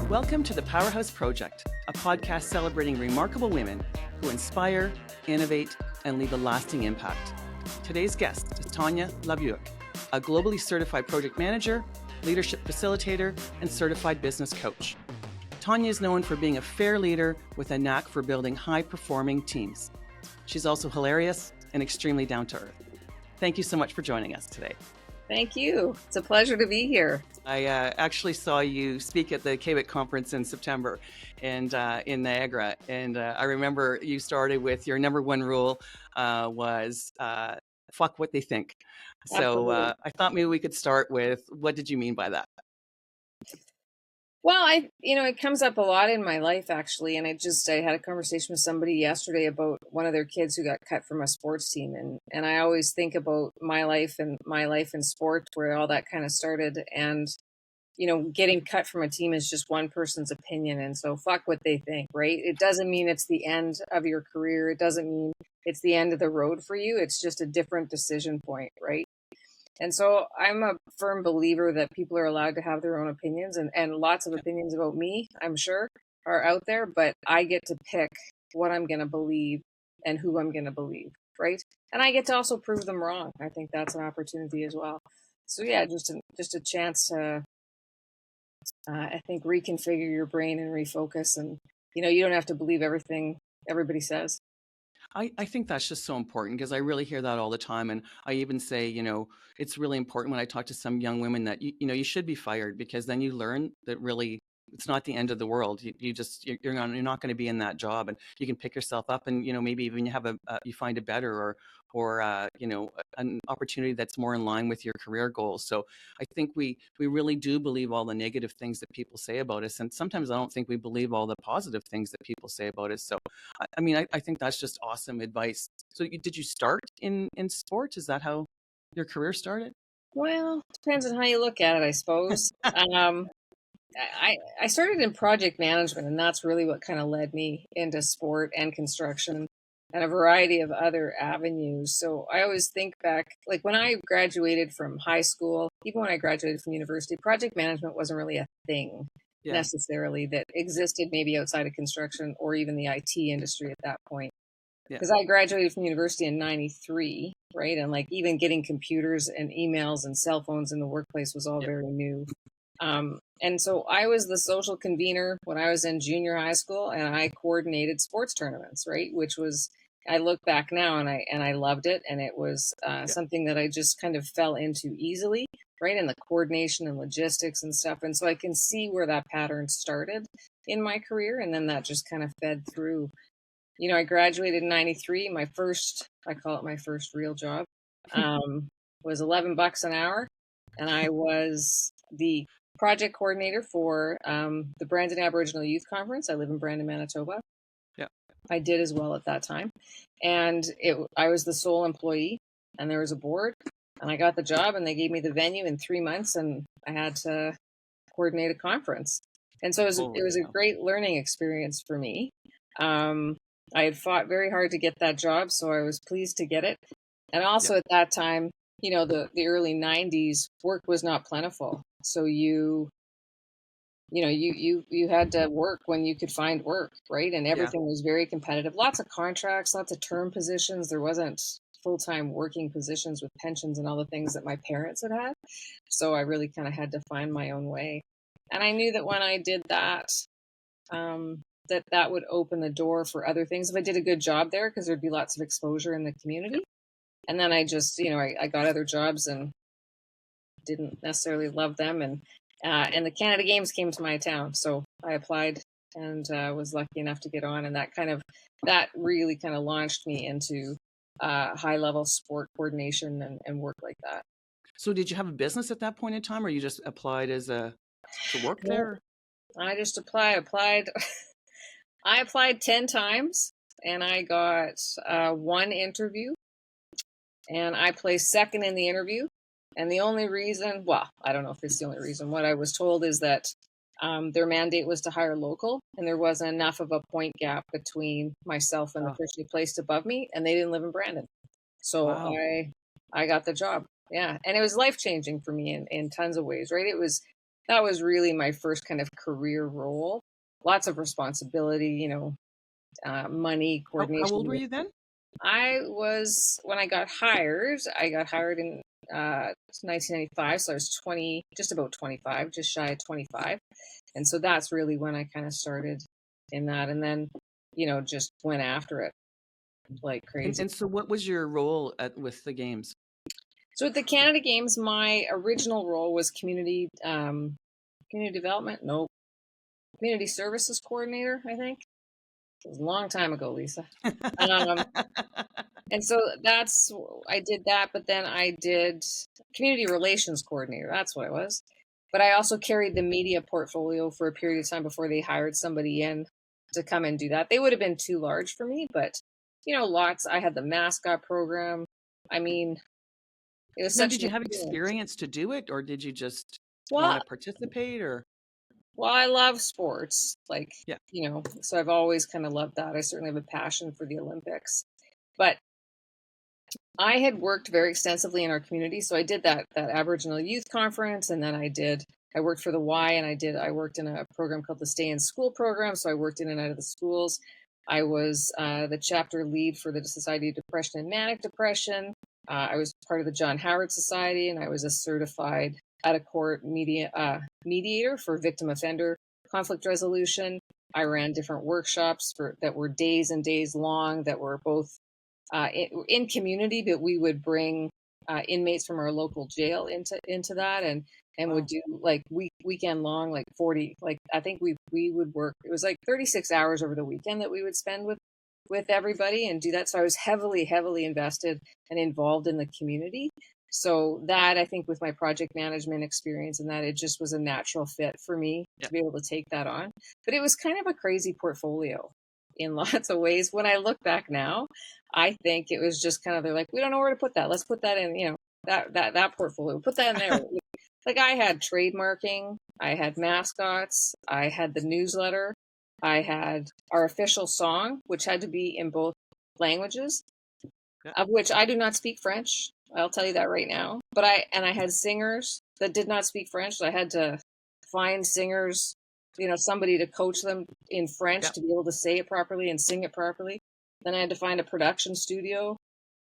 Welcome to the Powerhouse Project, a podcast celebrating remarkable women who inspire, innovate, and leave a lasting impact. Today's guest is Tanya LaBuick, a globally certified project manager, leadership facilitator, and certified business coach. Tanya is known for being a fair leader with a knack for building high-performing teams. She's also hilarious and extremely down-to-earth. Thank you so much for joining us today. Thank you. It's a pleasure to be here. I actually saw you speak at the Quebec conference in September and in Niagara. And I remember you started with your number one rule was fuck what they think. So I thought maybe we could start with, what did you mean by that? Well, it comes up a lot in my life, actually. And I had a conversation with somebody yesterday about one of their kids who got cut from a sports team. And I always think about my life in sport, where all that kind of started. And, getting cut from a team is just one person's opinion. And so fuck what they think, right? It doesn't mean it's the end of your career. It doesn't mean it's the end of the road for you. It's just a different decision point, right? And so I'm a firm believer that people are allowed to have their own opinions, and lots of opinions about me, I'm sure, are out there, but I get to pick what I'm going to believe and who I'm going to believe, right? And I get to also prove them wrong. I think that's an opportunity as well. So yeah, just a chance to, I think, reconfigure your brain and refocus. And, you don't have to believe everything everybody says. I think that's just so important, because I really hear that all the time. And I even say, it's really important when I talk to some young women that, you should be fired, because then you learn that really it's not the end of the world. You're not going to be in that job, and you can pick yourself up, and, maybe even you have you find a better or an opportunity that's more in line with your career goals. So I think we really do believe all the negative things that people say about us. And sometimes I don't think we believe all the positive things that people say about us. So, I think that's just awesome advice. So did you start in sport? Is that how your career started? Well, depends on how you look at it, I suppose. I started in project management, and that's really what kind of led me into sport and construction and a variety of other avenues. So I always think back, like when I graduated from high school, even when I graduated from university, project management wasn't really a thing necessarily that existed maybe outside of construction or even the IT industry at that point. Because I graduated from university in 93, right? And like even getting computers and emails and cell phones in the workplace was all very new. And so I was the social convener when I was in junior high school, and I coordinated sports tournaments, right? Which was, I look back now and I loved it. And it was something that I just kind of fell into easily, right? And the coordination and logistics and stuff. And so I can see where that pattern started in my career. And then that just kind of fed through. I graduated in 93. I call it my first real job, was $11 an hour. And I was the project coordinator for the Brandon Aboriginal Youth Conference. I live in Brandon, Manitoba. Yeah, I did as well at that time. And I was the sole employee, and there was a board, and I got the job, and they gave me the venue in 3 months, and I had to coordinate a conference. And so it was a great learning experience for me. I had fought very hard to get that job, so I was pleased to get it. And also at that time, the early 90s, work was not plentiful. So you had to work when you could find work, right? And everything was very competitive. Lots of contracts, lots of term positions. There wasn't full-time working positions with pensions and all the things that my parents had had. So I really kind of had to find my own way. And I knew that when I did that, that would open the door for other things if I did a good job there, because there'd be lots of exposure in the community. And then I just, I got other jobs and didn't necessarily love them. And the Canada Games came to my town. So I applied and was lucky enough to get on. And that really kind of launched me into high level sport coordination and work like that. So did you have a business at that point in time, or you just applied to work there? I just applied. I applied 10 times, and I got one interview, and I placed second in the interview. And the only reason, well, I don't know if it's the only reason, what I was told is that their mandate was to hire local, and there wasn't enough of a point gap between myself and the person who placed above me, and they didn't live in Brandon. So I got the job. Yeah. And it was life-changing for me in tons of ways, right? It was that was really my first kind of career role. Lots of responsibility, money, How old coordination. were you then? When I got hired in 1995, so I was 20, just about 25, just shy of 25. And so that's really when I kind of started in that, and then, just went after it like crazy. And so what was your role with the games? So at the Canada Games, my original role was community development, no, community services coordinator, I think. It was a long time ago, Lisa. Um, and so I did that, but then I did community relations coordinator. That's what I was. But I also carried the media portfolio for a period of time before they hired somebody in to come and do that. They would have been too large for me, but I had the mascot program. I mean, it was Now, such did an you have experience. experience to do it, or did you just want Well, to participate, or? well, I love sports, Yeah. so I've always kind of loved that. I certainly have a passion for the Olympics. But I had worked very extensively in our community. So I did that Aboriginal Youth Conference, and then I worked for the Y, and I worked in a program called the Stay in School program. So I worked in and out of the schools. I was the chapter lead for the Society of Depression and Manic Depression. I was part of the John Howard Society, and I was a certified out of court mediator for victim offender conflict resolution. I ran different workshops that were days and days long, that were both in community, but we would bring inmates from our local jail into that, and would Wow. do like weekend long, like 40, like I think we would work. It was like 36 hours over the weekend that we would spend with everybody and do that. So I was heavily invested and involved in the community. So that, I think, with my project management experience and that, it just was a natural fit for me Yeah. to be able to take that on. But it was kind of a crazy portfolio in lots of ways. When I look back now, I think it was just kind of, they're like, we don't know where to put that. Let's put that in, that portfolio. Put that in there. Like, I had trademarking, I had mascots, I had the newsletter, I had our official song, which had to be in both languages, Yeah. of which I do not speak French. I'll tell you that right now. But I had singers that did not speak French. So I had to find singers, somebody to coach them in French Yeah. to be able to say it properly and sing it properly. Then I had to find a production studio,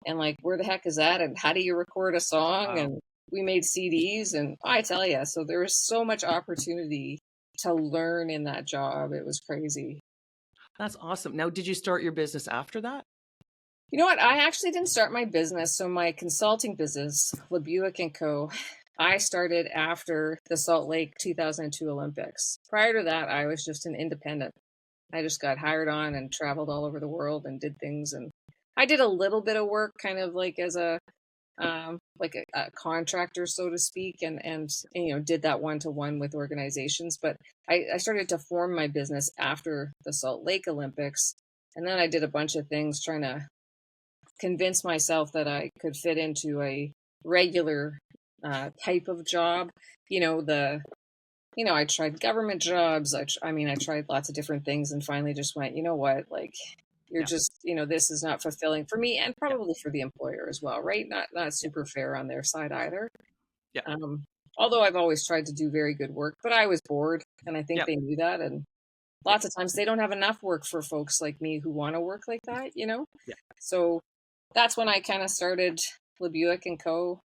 and like, where the heck is that? And how do you record a song? Wow. And we made CDs, and I tell you, so there was so much opportunity to learn in that job. It was crazy. That's awesome. Now, did you start your business after that? You know what? I actually didn't start my business. So my consulting business, Lebuick and Co., I started after the Salt Lake 2002 Olympics. Prior to that, I was just an independent. I just got hired on and traveled all over the world and did things. And I did a little bit of work, kind of like as a contractor, so to speak, and did that one-to-one with organizations. But I started to form my business after the Salt Lake Olympics. And then I did a bunch of things trying to convince myself that I could fit into a regular type of job. I tried government jobs. I tried lots of different things, and finally just went, you know what, like, you're Yeah. just, this is not fulfilling for me, and Yeah. probably for the employer as well, right? Not Yeah. super fair on their side either. Yeah. Um, Although I've always tried to do very good work, but I was bored, and I think Yeah. they knew that. And Yeah. lots of times they don't have enough work for folks like me who want to work like that. Yeah. So that's when I kind of started Lebuick and Co.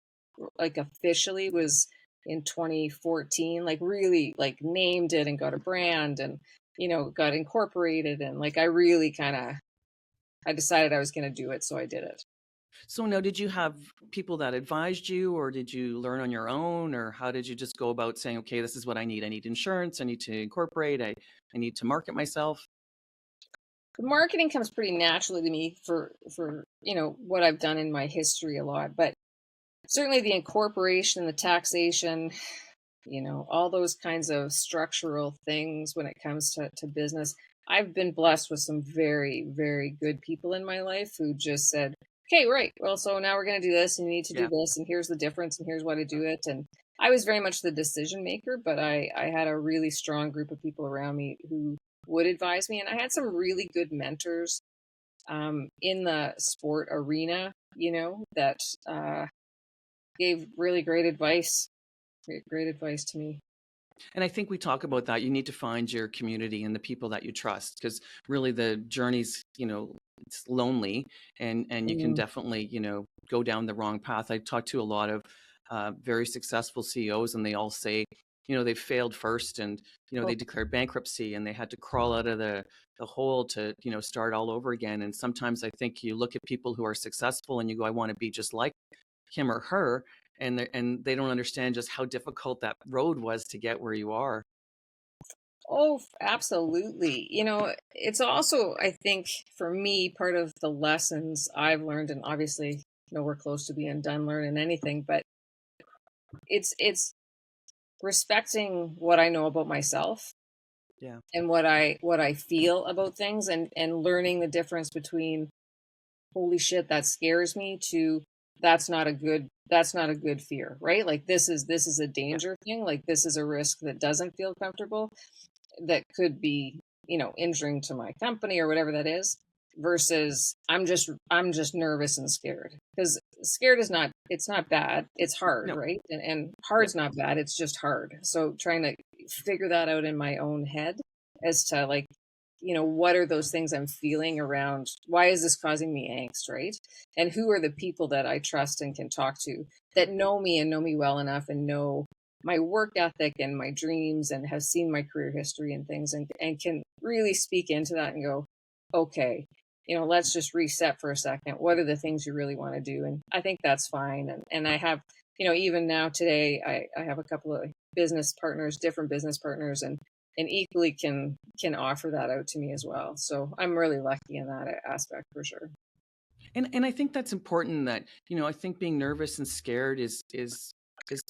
Like, officially was in 2014, like really like named it and got a brand, and got incorporated, and like I decided I was going to do it, so I did it. So now, did you have people that advised you, or did you learn on your own, or how did you just go about saying, okay, this is what I need. I need insurance. I need to incorporate. I need to market myself. The marketing comes pretty naturally to me for what I've done in my history a lot, but certainly the incorporation, the taxation, all those kinds of structural things when it comes to business. I've been blessed with some very, very good people in my life who just said, okay, right, well, so now we're going to do this, and you need to do Yeah. this, and here's the difference, and here's why to do it. And I was very much the decision maker, but I had a really strong group of people around me who would advise me. And I had some really good mentors in the sport arena, that gave really great advice to me. And I think we talk about that. You need to find your community and the people that you trust, because really the journey's, it's lonely, and you can Mm. definitely, go down the wrong path. I talk to a lot of very successful CEOs, and they all say, they failed first, and Oh, they declared bankruptcy, and they had to crawl out of the hole to start all over again. And sometimes I think you look at people who are successful and you go, I want to be just like him or her, and they don't understand just how difficult that road was to get where you are. oh, absolutely. It's also, I think, for me, part of the lessons I've learned, and obviously, nowhere close to being done learning anything, but it's respecting what I know about myself Yeah. and what I feel about things, and learning the difference between holy shit, that scares me, to that's not a good fear, right? Like this is a Yeah. danger thing, like this is a risk that doesn't feel comfortable, that could be, injuring to my company or whatever that is, versus I'm just nervous and scared. Because scared is not, it's not bad, it's hard, No. right? And Yeah. hard's not bad, it's just hard. So trying to figure that out in my own head as to, like, what are those things I'm feeling around, why is this causing me angst, right? And who are the people that I trust and can talk to, that know me and know me well enough and know my work ethic and my dreams and have seen my career history and things, and can really speak into that and go, okay, let's just reset for a second. What are the things you really want to do? And I think that's fine. And I have, even now today, I have a couple of business partners, different business partners, and equally can offer that out to me as well. So I'm really lucky in that aspect for sure. And I think that's important, that, I think being nervous and scared is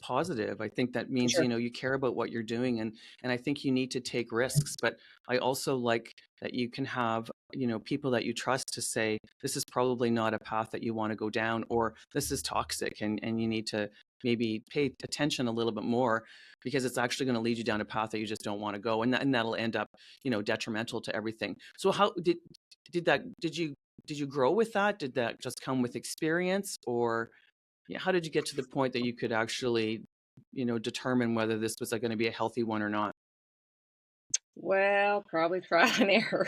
positive. I think that For means, sure. you care about what you're doing, and I think you need to take risks. But I also like that you can have, people that you trust to say, this is probably not a path that you want to go down, or this is toxic, and you need to maybe pay attention a little bit more, because it's actually going to lead you down a path that you just don't want to go, and that'll end up, detrimental to everything. So how did you grow with that? Did that just come with experience, or yeah, how did you get to the point that you could actually, determine whether this was going to be a healthy one or not? Well, probably trial and error.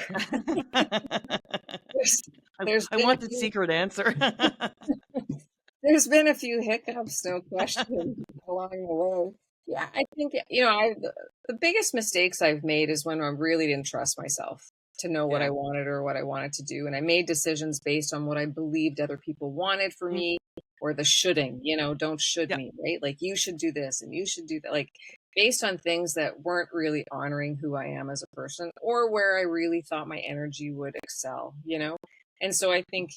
there's I, there's I been a want the few secret answer. There's been a few hiccups, no question, along the way. Yeah, I think, the biggest mistakes I've made is when I really didn't trust myself to know what I Yeah. wanted or what I wanted to do. And I made decisions based on what I believed other people wanted for Mm, me, or the shoulding, don't should yeah. me, right? Like, you should do this and you should do that. Like, based on things that weren't really honoring who I am as a person, or where I really thought my energy would excel. And so I think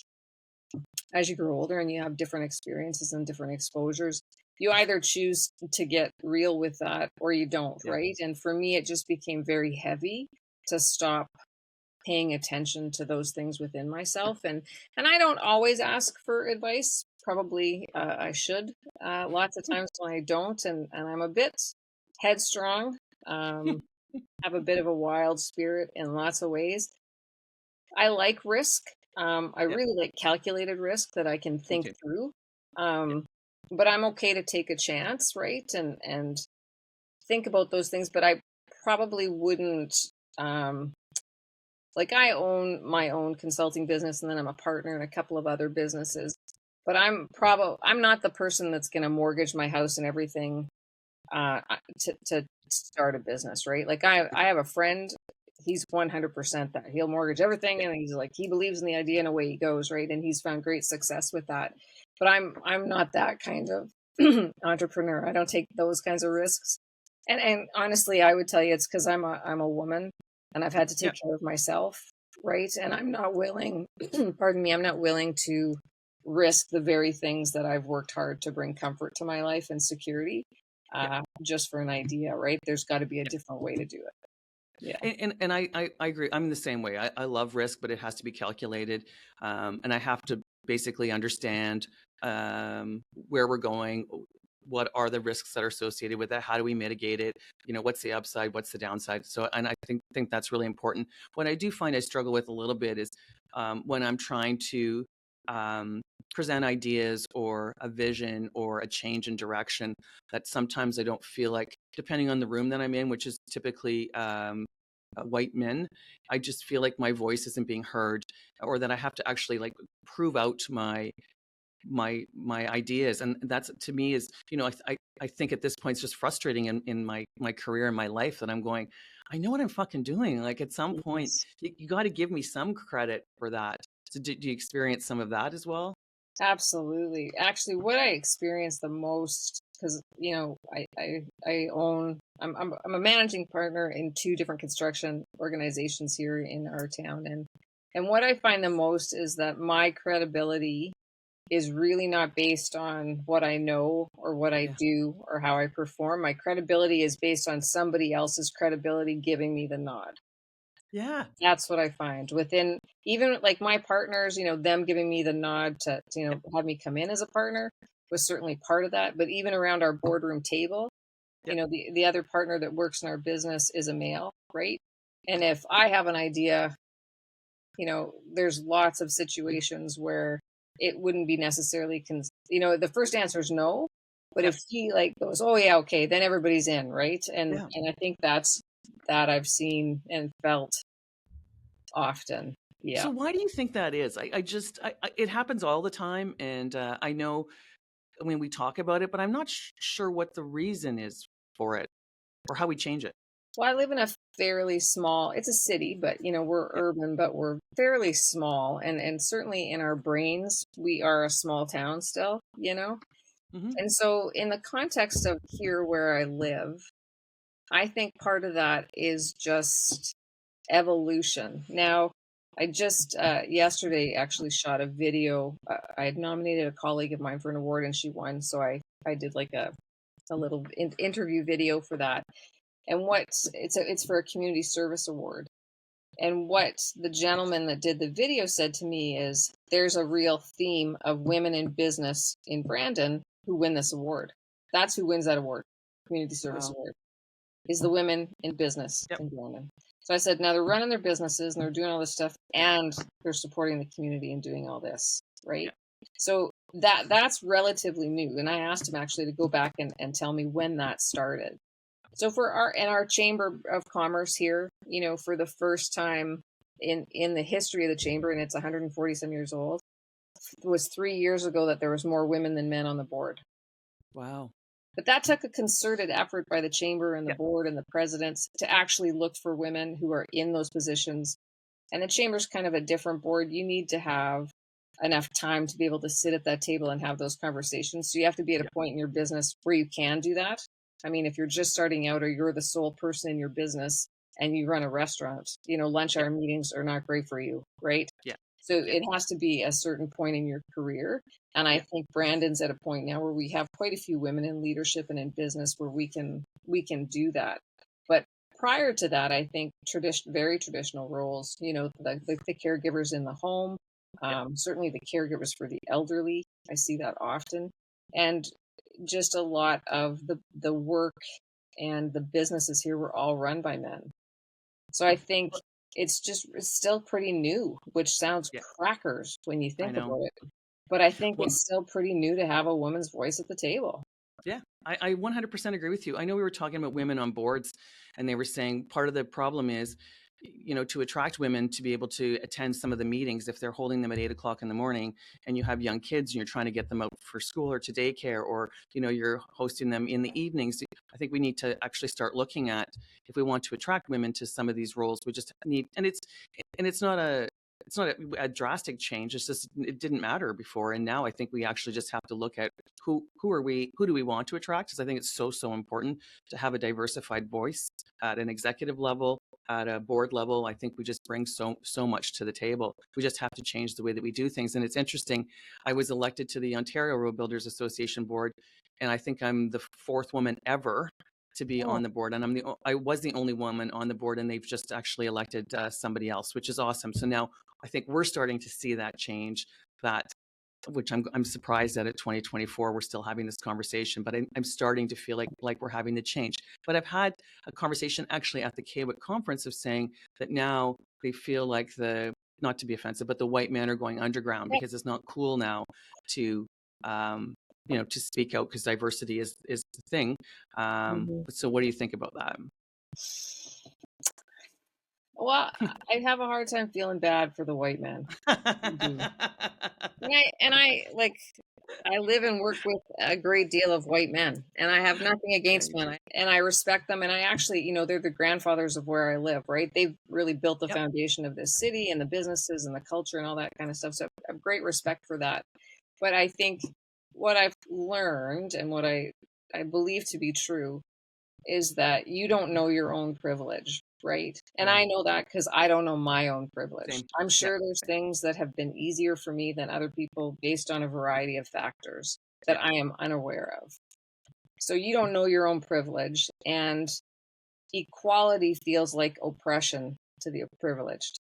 as you grow older and you have different experiences and different exposures, you either choose to get real with that or you don't, Yeah. right? And for me, it just became very heavy to stop paying attention to those things within myself. And I don't always ask for advice. Probably I should. Lots of times when I don't, and I'm a bit headstrong, um, have a bit of a wild spirit in lots of ways. I like risk. I Yeah. really like calculated risk that I can Me think too. through. Yeah. Um, but I'm okay to take a chance, right? And think about those things. But I probably wouldn't. Um, like, I own my own consulting business, and then I'm a partner in a couple of other businesses. But I'm not the person that's going to mortgage my house and everything to start a business, right? Like, I have a friend, he's 100% that he'll mortgage everything, Yeah. and he's like, he believes in the idea and away he goes, right? And he's found great success with that. But I'm not that kind of entrepreneur. I don't take those kinds of risks. And honestly, I would tell you it's because I'm a woman and I've had to Yeah. take care of myself, right? And I'm not willing, pardon me, I'm not willing to risk the very things that I've worked hard to bring comfort to my life and security, Yeah. just for an idea, right? There's got to be a different way to do it. Yeah. And I agree. I'm the same way. I love risk, but it has to be calculated. And I have to basically understand where we're going, what are the risks that are associated with that, how do we mitigate it, what's the upside, what's the downside. So, and I think that's really important. What I do find I struggle with a little bit is when I'm trying to present ideas or a vision or a change in direction that sometimes I don't feel like, depending on the room that I'm in, which is typically white men, I just feel like my voice isn't being heard, or that I have to actually like prove out my ideas. And that's, to me, is, I think at this point it's just frustrating in my career and my life, that I'm going, I know what I'm fucking doing. Like, at some point Yes. you got to give me some credit for that. So do you experience some of that as well? Absolutely. Actually, what I experience the most, because I own, I'm a managing partner in two different construction organizations here in our town, and what I find the most is that my credibility is really not based on what I know or what I Yeah. do or how I perform. My credibility is based on somebody else's credibility giving me the nod. Yeah. That's what I find within, even like my partners, them giving me the nod to Yep. have me come in as a partner was certainly part of that. But even around our boardroom table, Yep. the other partner that works in our business is a male, right? And if I have an idea, there's lots of situations where it wouldn't be necessarily, the first answer is no. But Yep. if he like goes, oh yeah, okay, then everybody's in, right? And Yeah. and I think that I've seen and felt often. Yeah. So why do you think that is? I just, it happens all the time. And I know, I mean, we talk about it, but I'm not sure what the reason is for it, or how we change it. Well, I live in a fairly small, it's a city, but we're Yep. urban, but we're fairly small. And certainly in our brains, we are a small town still. Hmm. And so in the context of here where I live, I think part of that is just evolution. Now, I just yesterday actually shot a video. I had nominated a colleague of mine for an award and she won. So I did like a little interview video for that. And it's for a community service award. And what the gentleman that did the video said to me is, there's a real theme of women in business in Brandon who win this award. That's who wins that award, community service Wow. award, is the women in business Yep. in Brandon. So I said, now they're running their businesses and they're doing all this stuff and they're supporting the community and doing all this, right? Yep. So that's relatively new. And I asked him actually to go back and tell me when that started. So for our Chamber of Commerce here, for the first time in the history of the chamber, and it's 140 some years old, it was 3 years ago that there was more women than men on the board. Wow. But that took a concerted effort by the chamber and the Yep. board and the presidents to actually look for women who are in those positions. And the chamber's kind of a different board. You need to have enough time to be able to sit at that table and have those conversations. So you have to be at a Yep. point in your business where you can do that. I mean, if you're just starting out or you're the sole person in your business and you run a restaurant, lunch Yep. hour meetings are not great for you, right? Yeah. So Yeah. it has to be a certain point in your career. And I Yeah. think Brandon's at a point now where we have quite a few women in leadership and in business where we can do that. But prior to that, I think very traditional roles, the caregivers in the home, Yep. certainly the caregivers for the elderly. I see that often. And just a lot of the work and the businesses here were all run by men. So I think Well, it's still pretty new, which sounds yeah. crackers when you I think know. about it. But I think Well, it's still pretty new to have a woman's voice at the table. yeah, I 100% agree with you. I know we were talking about women on boards, and they were saying part of the problem is, to attract women to be able to attend some of the meetings, if they're holding them at 8 o'clock in the morning, and you have young kids and you're trying to get them out for school or to daycare, or, you're hosting them in the evenings. I think we need to actually start looking at, if we want to attract women to some of these roles, we just need, and it's not a drastic change. It's just, it didn't matter before, and now I think we actually just have to look at who do we want to attract, because I think it's so important to have a diversified voice at an executive level, at a board level. I think we just bring so much to the table. We just have to change the way that we do things. And it's interesting, I was elected to the Ontario Road Builders Association board, and I think I'm the fourth woman ever to be Oh, on the board, and I was the only woman on the board, and they've just actually elected somebody else, which is awesome. So now I think we're starting to see that change, that, which I'm surprised that at 2024 we're still having this conversation, but I'm starting to feel like we're having the change. But I've had a conversation actually at the KWIC conference of saying that now they feel like not to be offensive, but the white men are going underground because it's not cool now to, to speak out because diversity is the thing. Mhm. So what do you think about that? Well, I have a hard time feeling bad for the white man. I do. I live and work with a great deal of white men, and I have nothing Yeah, against me them, too. and I respect them. And I actually, they're the grandfathers of where I live, right? They've really built the Yep. foundation of this city and the businesses and the culture and all that kind of stuff. So I have great respect for that. But I think what I've learned and what I believe to be true is that you don't know your own privilege, right? And Yeah. I know that because I don't know my own privilege. Same. I'm Yeah. sure there's things that have been easier for me than other people based on a variety of factors that Yeah. I am unaware of. So you don't know your own privilege, and equality feels like oppression to the privileged,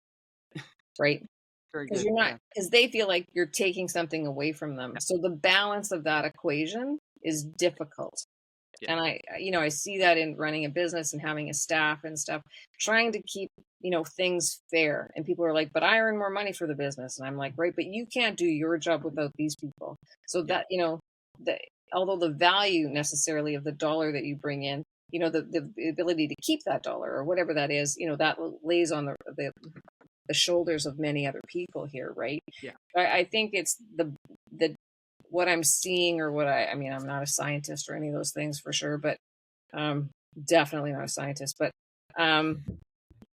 right? Very Because good. you're not, Yeah. because they feel like you're taking something away from them. So the balance of that equation is difficult. Yeah. And I see that in running a business and having a staff and stuff, trying to keep, things fair. And people are like, but I earn more money for the business. And I'm like, right, but you can't do your job without these people. So Yeah. that, the, although the value necessarily of the dollar that you bring in, the ability to keep that dollar or whatever that is, that lays on the shoulders of many other people here, right? Yeah. I think it's the what I'm seeing or I mean, I'm not a scientist or any of those things for sure, but um, definitely not a scientist. But um,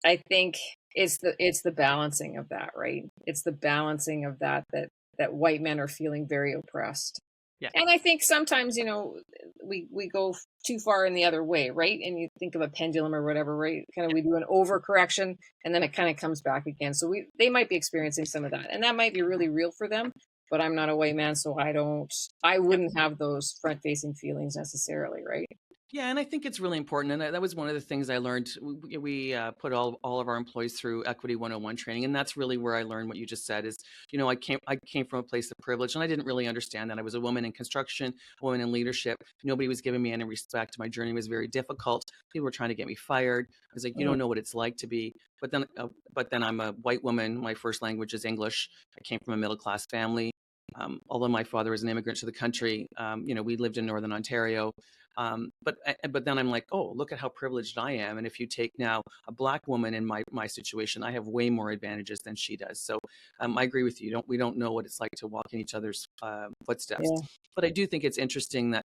I think it's the balancing of that, right? It's the balancing of that white men are feeling very oppressed. Yeah. And I think sometimes, we go too far in the other way, right? And you think of a pendulum or whatever, right? Kind of Yeah. we do an overcorrection and then it kind of comes back again. So they might be experiencing some of that. And that might be really real for them, but I'm not a white man, so I Yeah. wouldn't have those front facing feelings necessarily, right? Yeah, and I think it's really important, and that was one of the things I learned. We put all of our employees through Equity 101 training, and that's really where I learned what you just said. Is I came from a place of privilege, and I didn't really understand that. I was a woman in construction, a woman in leadership. Nobody was giving me any respect. My journey was very difficult. People were trying to get me fired. I was like, you Mm, don't know what it's like to be. But then I'm a white woman. My first language is English. I came from a middle class family. Although my father was an immigrant to the country, we lived in Northern Ontario. But then I'm like, oh, look at how privileged I am. And if you take now a black woman in my situation, I have way more advantages than she does. So I agree with you. We don't know what it's like to walk in each other's footsteps. yeah. But I do think it's interesting that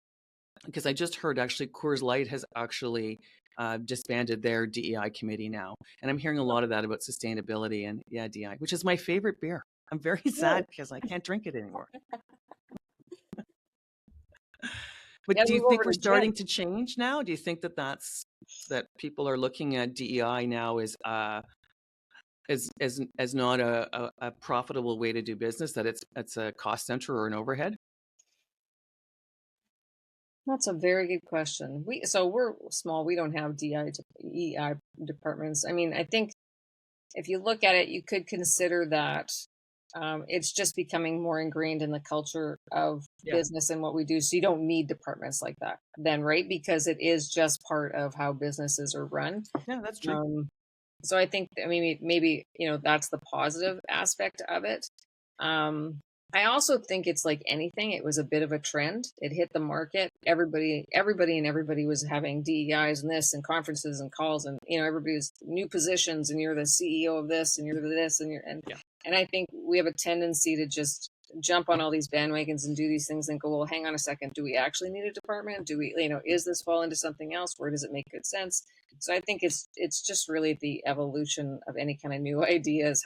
because I just heard actually Coors Light has actually disbanded their DEI committee now, and I'm hearing a lot of that about sustainability and yeah, DEI, which is my favorite beer. I'm very Really? sad because I can't drink it anymore. But Gotta do you move over think we're to gin. starting to change now? Do you think that people are looking at DEI now as not a profitable way to do business, that it's a cost center or an overhead? That's a very good question. We're small. We don't have EI departments. I mean, I think if you look at it, you could consider that it's just becoming more ingrained in the culture of Yeah, business and what we do. So you don't need departments like that then, right? Because it is just part of how businesses are run. yeah, that's true. Um, so I think, I mean, maybe, that's the positive aspect of it. Um, I also think it's like anything. It was a bit of a trend. It hit the market. Everybody was having DEIs and this and conferences and calls and, everybody's new positions and you're the CEO of this and you're the this and Yeah, and I think we have a tendency to just jump on all these bandwagons and do these things and go, well, hang on a second. Do we actually need a department? Do we, is this fall into something else? Where does it make good sense? So I think it's just really the evolution of any kind of new ideas,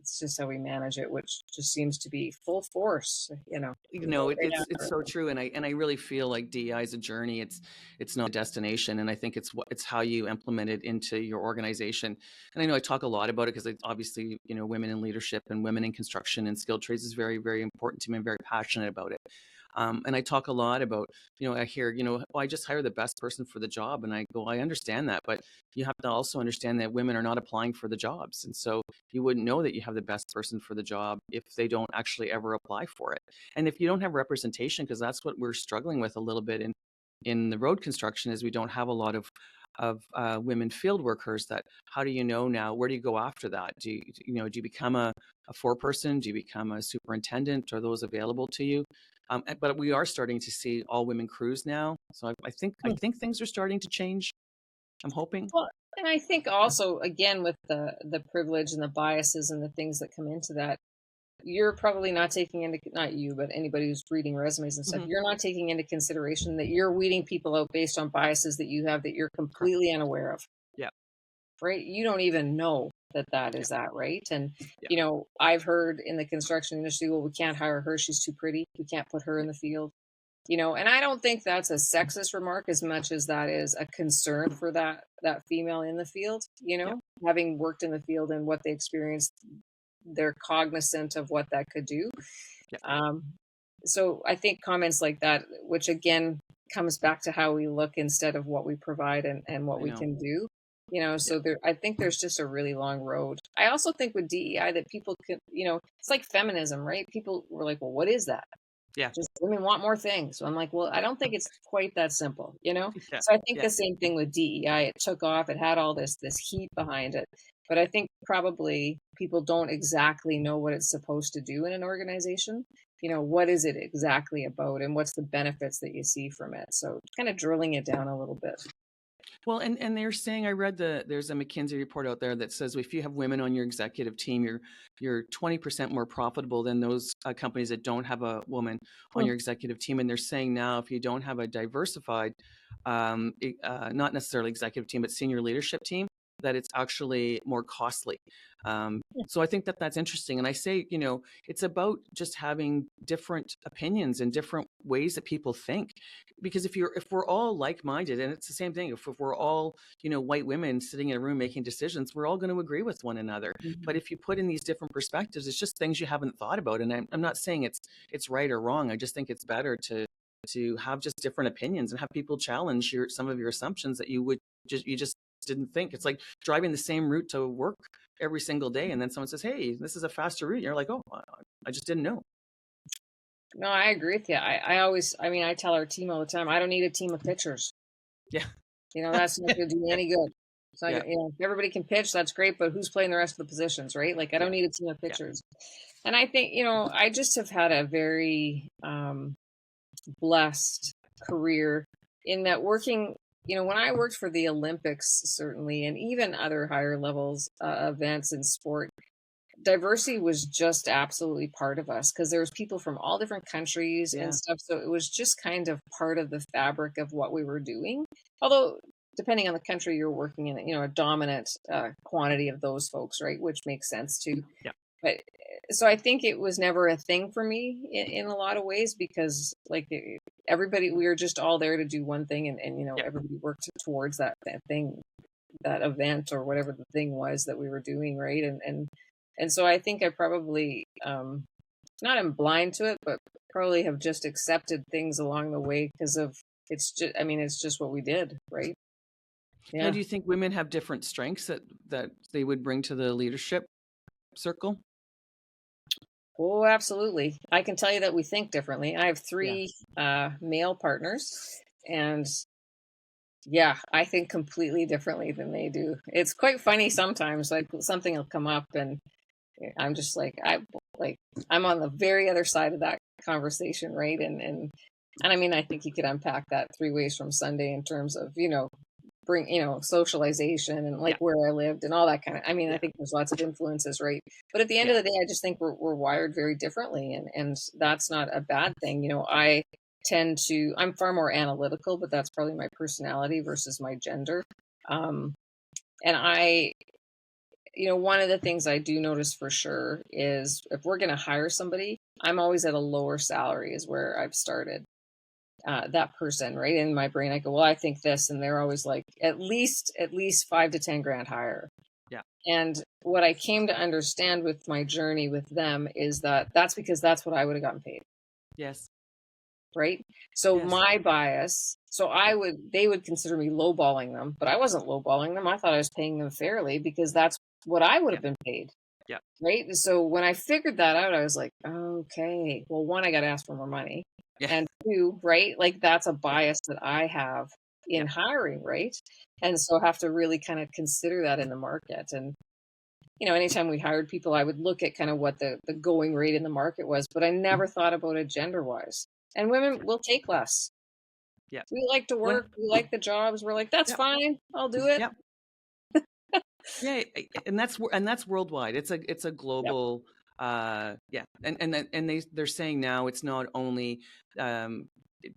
it's just how we manage it, which just seems to be full force, right it's after so true, and I really feel like DEI is a journey. It's not a destination, and I think it's how you implement it into your organization. And I know I talk a lot about it because obviously women in leadership and women in construction and skilled trades is very very important to me. I'm very passionate about it. And I talk a lot about, I hear, oh, I just hire the best person for the job. And I go, I understand that, but you have to also understand that women are not applying for the jobs. And so you wouldn't know that you have the best person for the job if they don't actually ever apply for it. And if you don't have representation, because that's what we're struggling with a little bit in the road construction is we don't have a lot of women field workers. That how do you know now? Where do you go after that? Do you become a foreperson? Do you become a superintendent? Are those available to you? But we are starting to see all women crews now, so I think things are starting to change. I'm hoping. Well, and I think also, again, with the privilege and the biases and the things that come into that, you're probably not taking into, not you, but anybody who's reading resumes and stuff, Hmm. you're not taking into consideration that you're weeding people out based on biases that you have that you're Correct. completely unaware of, Yeah. right? You don't even know that that Yeah. is that, right? And, Yeah. I've heard in the construction industry, well, we can't hire her. She's too pretty. We can't put her in the field. And I don't think that's a sexist remark as much as that is a concern for that female in the field, Yeah. having worked in the field and what they experienced, they're cognizant of what that could do. Yeah. Um, so I think comments like that, which again comes back to how we look instead of what we provide and what I we know. can do. Yeah. So I think there's just a really long road. I also think with DEI that people can, it's like feminism, right? People were like, well, what is that? Yeah. Just women want more things. So I'm like, well, I Yeah. don't think it's quite that simple. Yeah. So I think Yeah. the same thing with DEI. It took off. It had all this heat behind it. But I think probably people don't exactly know what it's supposed to do in an organization. What is it exactly about and what's the benefits that you see from it? So kind of drilling it down a little bit. Well, and they're saying, I read there's a McKinsey report out there that says if you have women on your executive team, you're 20% more profitable than those companies that don't have a woman on Hmm. your executive team. And they're saying now if you don't have a diversified, not necessarily executive team, but senior leadership team, that it's actually more costly. So I think that's interesting. And I say, it's about just having different opinions and different ways that people think. Because if we're all like-minded, and it's the same thing, if we're all, white women sitting in a room making decisions, we're all going to agree with one another. But Mhm. if you put in these different perspectives, it's just things you haven't thought about. And I'm not saying it's right or wrong. I just think it's better to have just different opinions and have people challenge some of your assumptions that you just didn't think. It's like driving the same route to work every single day, and then someone says, "Hey, this is a faster route." And you're like, "Oh, I just didn't know." No, I agree with you. I tell our team all the time, I don't need a team of pitchers. Yeah. That's not going to do me Yeah. any good. It's not Yeah. gonna, if everybody can pitch, that's great, but who's playing the rest of the positions, right? Like, I Yeah. don't need a team of Yeah. pitchers. And I think, I just have had a very blessed career in that working, when I worked for the Olympics, certainly, and even other higher levels events in sport, diversity was just absolutely part of us because there was people from all different countries and Yeah. stuff, so it was just kind of part of the fabric of what we were doing, although depending on the country you're working in, a dominant quantity of those folks, right, which makes sense too. Yeah. But so I think it was never a thing for me in a lot of ways because like everybody, we were just all there to do one thing, and Yeah. everybody worked towards that thing, that event or whatever the thing was that we were doing, right? And so I think I probably not am blind to it, but probably have just accepted things along the way because of it's just what we did, right? Now, Yeah. do you think women have different strengths that they would bring to the leadership circle? Oh, absolutely. I can tell you that we think differently. I have Yeah. three male partners, and yeah, I think completely differently than they do. It's quite funny sometimes. Like something will come up, and I'm just like I'm on the very other side of that conversation, right? And I mean, I think you could unpack that three ways from Sunday in terms of bring socialization and like Yeah. where I lived and all that kind of. I mean, I Yeah. think there's lots of influences, right? But at the end Yeah. of the day, I just think we're wired very differently, and that's not a bad thing. I tend to I'm far more analytical, but that's probably my personality versus my gender. Um, and one of the things I do notice for sure is if we're going to hire somebody, I'm always at a lower salary is where I've started that person, right? In my brain, I go, well, I think this, and they're always like at least 5 to 10 grand higher. Yeah. And what I came to understand with my journey with them is that that's because that's what I would have gotten paid, Yes. right? So Yes. my bias, Yeah. they would consider me lowballing them, but I wasn't lowballing them. I thought I was paying them fairly because that's what I would Yeah. have been paid. Yeah. Right. So when I figured that out, I was like, okay, well, one, I got to ask for more money. Yeah. And two, right, like that's a bias that I have Yeah. in hiring, right? And so I have to really kind of consider that in the market. And anytime we hired people, I would look at kind of what the going rate in the market was, but I Mhm. never thought about it gender wise. And women Yeah. will take less. Yeah. We like to Well, work, we like the jobs. We're like, that's yeah. fine, I'll do it. Yeah. Yeah, and that's worldwide. It's a Yep. global, yeah, and they're saying now it's not only um,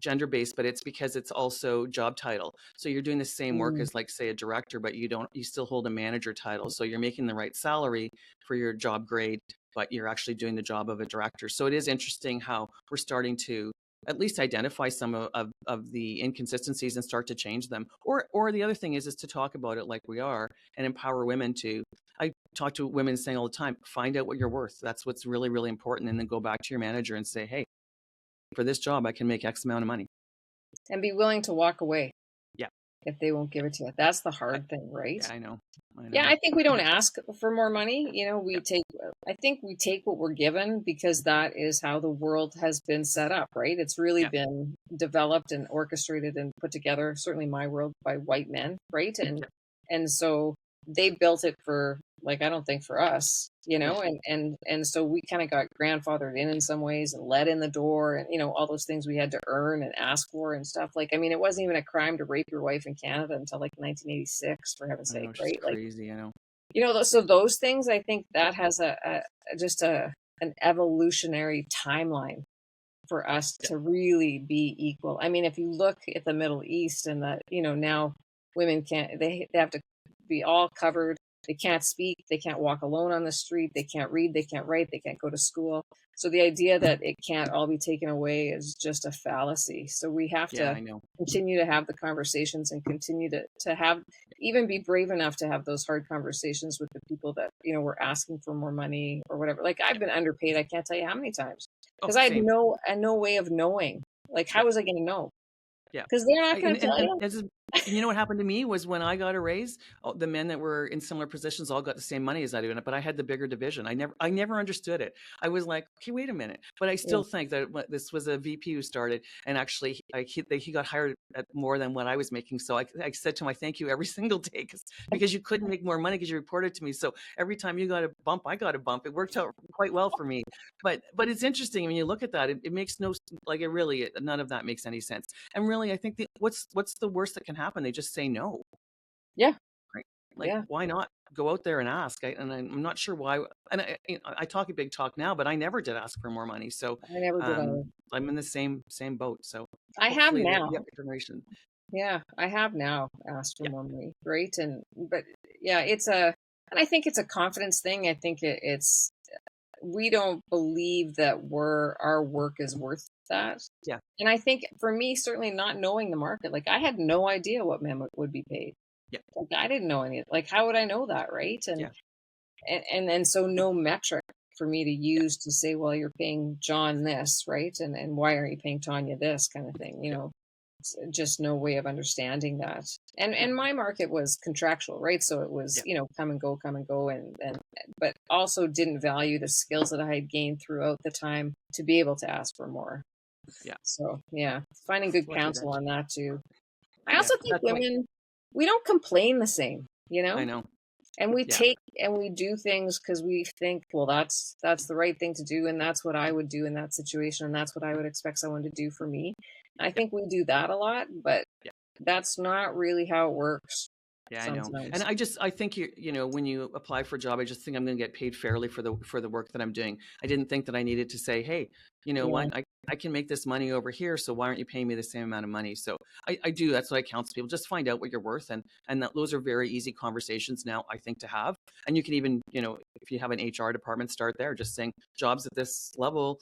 gender based, but it's because it's also job title. So you're doing the same work Mm. as, like, say, a director, but you still hold a manager title. So you're making the right salary for your job grade, but you're actually doing the job of a director. So it is interesting how we're starting to at least identify some of the inconsistencies and start to change them. Or the other thing is to talk about it like we are and empower women to. I talk to women saying all the time, find out what you're worth. That's what's really, really important. And then go back to your manager and say, hey, for this job, I can make X amount of money. And be willing to walk away Yeah. if they won't give Yeah. it to you. That's the I, hard thing, right? yeah, I know. I Yeah, know. I think we don't ask for more money. Yeah. I think we take what we're given because that is how the world has been set up, right? It's really Yeah. been developed and orchestrated and put together, certainly my world, by white men, right? And Yeah. and so they built it for, like, I don't think for us, Yeah. and so we kind of got grandfathered in some ways and let in the door, and all those things we had to earn and ask for and stuff. Like, I mean, it wasn't even a crime to rape your wife in Canada until like 1986, for heaven's I know. sake, It's just right? Like, crazy. I know. so those things, I think that has just an evolutionary timeline for us Yeah. to really be equal. I mean, if you look at the Middle East, and that, now women can't, they have to be all covered. They can't speak, they can't walk alone on the street, they can't read, they can't write, they can't go to school. So the idea that it can't all be taken away is just a fallacy. So we have Yeah, to I know. continue to have the conversations and continue to have, even be brave enough to have those hard conversations with the people that, were asking for more money or whatever. Like, I've Yeah. been underpaid, I can't tell you how many times, Oh, because I had same. no way of knowing. Like, Yeah. how was I going to know? Yeah. Because they're not I, going to tell and you. this is, and you know what happened to me was when I got a raise, the men that were in similar positions all got the same money as I did, but I had the bigger division. I never understood it. I was like, okay, wait a minute. But I Yeah. still think that this was a VP who started, and actually he got hired at more than what I was making. So I said to him, I thank you every single day because you couldn't make more money because you reported to me. So every time you got a bump, I got a bump. It worked out quite well for me. But it's interesting when you look at that. It makes no, like, it really, none of that makes any sense. And really, I think what's the worst that can happen? They just say no, Yeah. right? Like, Yeah. why not go out there and ask? I'm not sure why. And I talk a big talk now, but I never did ask for more money. So I never did um, either. I'm in the same boat. So I have hopefully the now. younger generation. Yeah, I have now asked for Yeah, more money, right? But yeah, and I think it's a confidence thing. I think it's, we don't believe that our work is worth that. yeah, And I think for me, certainly not knowing the market, like, I had no idea what men would be paid. yeah, Like, I didn't know any, like, how would I know that, right? yeah, And so no metric for me to yeah, use to say, well, you're paying John this, right? And why aren't you paying Tanya this, kind of thing, yeah, just no way of understanding that. yeah, And my market was contractual, right? So it was, yeah, come and go, and but also didn't value the skills that I had gained throughout the time to be able to ask for more. yeah. So yeah, finding good Lucky counsel that. on that too. I Yeah, also think that's why women, we don't complain the same, I know. and we Yeah, take and we do things because we think, well, that's the right thing to do, and that's what I would do in that situation, and that's what I would expect someone to do for me. I yeah, think we do that a lot, but yeah. that's not really how it works Yeah, I know. And sometimes. I think when you apply for a job, I just think I'm going to get paid fairly for the work that I'm doing. I didn't think that I needed to say, hey, you know Yeah. what? I can make this money over here, so why aren't you paying me the same amount of money? So I do. That's what I counsel people. Just find out what you're worth, and those are very easy conversations now, I think, to have. And you can even, if you have an HR department, start there, just saying jobs at this level,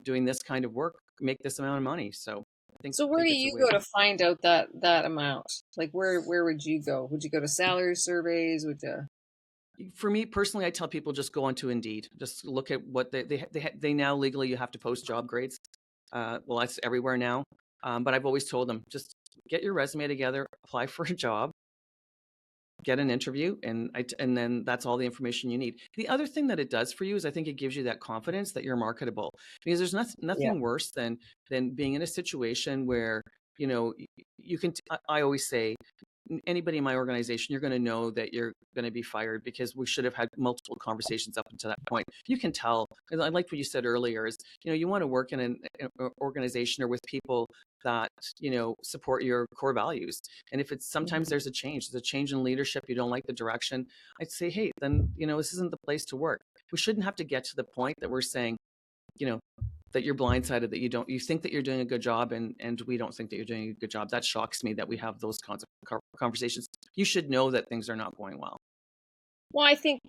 doing this kind of work, make this amount of money. So I think So where do it's a you way. go to find out that amount? Like, where would you go? Would you go to salary surveys? Would you? For me personally, I tell people just go onto Indeed. Just look at what they now legally you have to post job grades. Well, that's everywhere now. But I've always told them just get your resume together, apply for a job, get an interview, and then that's all the information you need. The other thing that it does for you is I think it gives you that confidence that you're marketable, because there's nothing worse than being in a situation where, you know, you can, I always say, anybody in my organization, you're going to know that you're going to be fired because we should have had multiple conversations up until that point. You can tell. And I liked what you said earlier is, you know, you want to work in an organization or with people that, you know, support your core values. And if it's sometimes there's a change in leadership, you don't like the direction, I'd say, hey, then, you know, this isn't the place to work. We shouldn't have to get to the point that we're saying, you know, that you're blindsided, that you think that you're doing a good job, and we don't think that you're doing a good job. That shocks me that we have those kinds of conversations. You should know that things are not going well. Well, I think,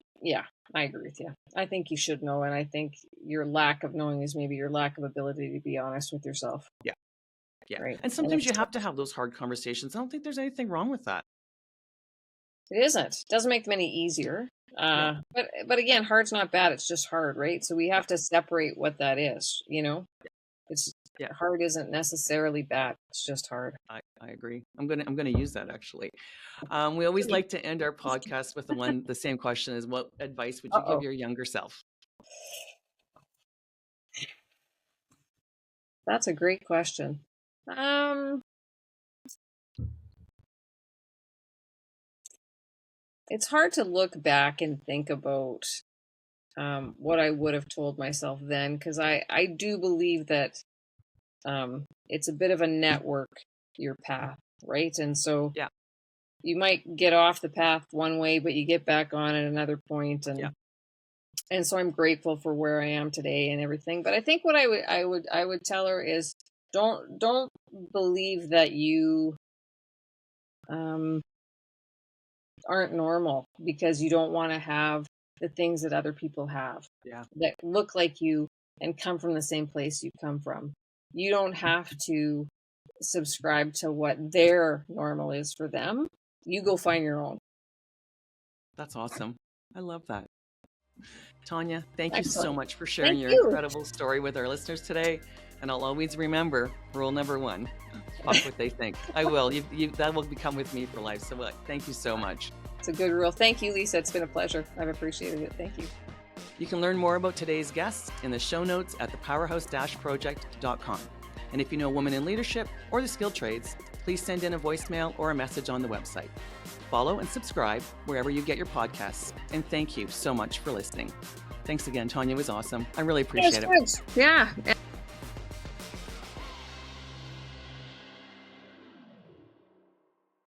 I agree with you. I think you should know, and I think your lack of knowing is maybe your lack of ability to be honest with yourself. Yeah. Right. And sometimes you have to have those hard conversations. I don't think there's anything wrong with that. It isn't. It doesn't make them any easier. But again, hard's not bad. It's just hard, right? So we have to separate what that is. You know, it's hard isn't necessarily bad. It's just hard. I agree. I'm gonna use that actually. We always like to end our podcast with the same question: is what advice would you give your younger self? That's a great question. It's hard to look back and think about what I would have told myself then, because I do believe that it's a bit of a network, your path, right? And so you might get off the path one way, but you get back on at another point, and so I'm grateful for where I am today and everything. But I think what I would tell her is don't believe that you aren't normal because you don't want to have the things that other people have that look like you and come from the same place you come from. You don't have to subscribe to what their normal is for them. You go find your own. That's awesome. I love that. Tanya, thank you so much for sharing Thank your you. incredible story with our listeners today. And I'll always remember rule number 1, fuck what they think. I will. That will become with me for life. So thank you so much. It's a good rule. Thank you, Lisa. It's been a pleasure. I've appreciated it. Thank you. You can learn more about today's guests in the show notes at thepowerhouse-project.com. And if you know women in leadership or the skilled trades, please send in a voicemail or a message on the website. Follow and subscribe wherever you get your podcasts. And thank you so much for listening. Thanks again, Tanya. It was awesome. I really appreciate it. Yeah.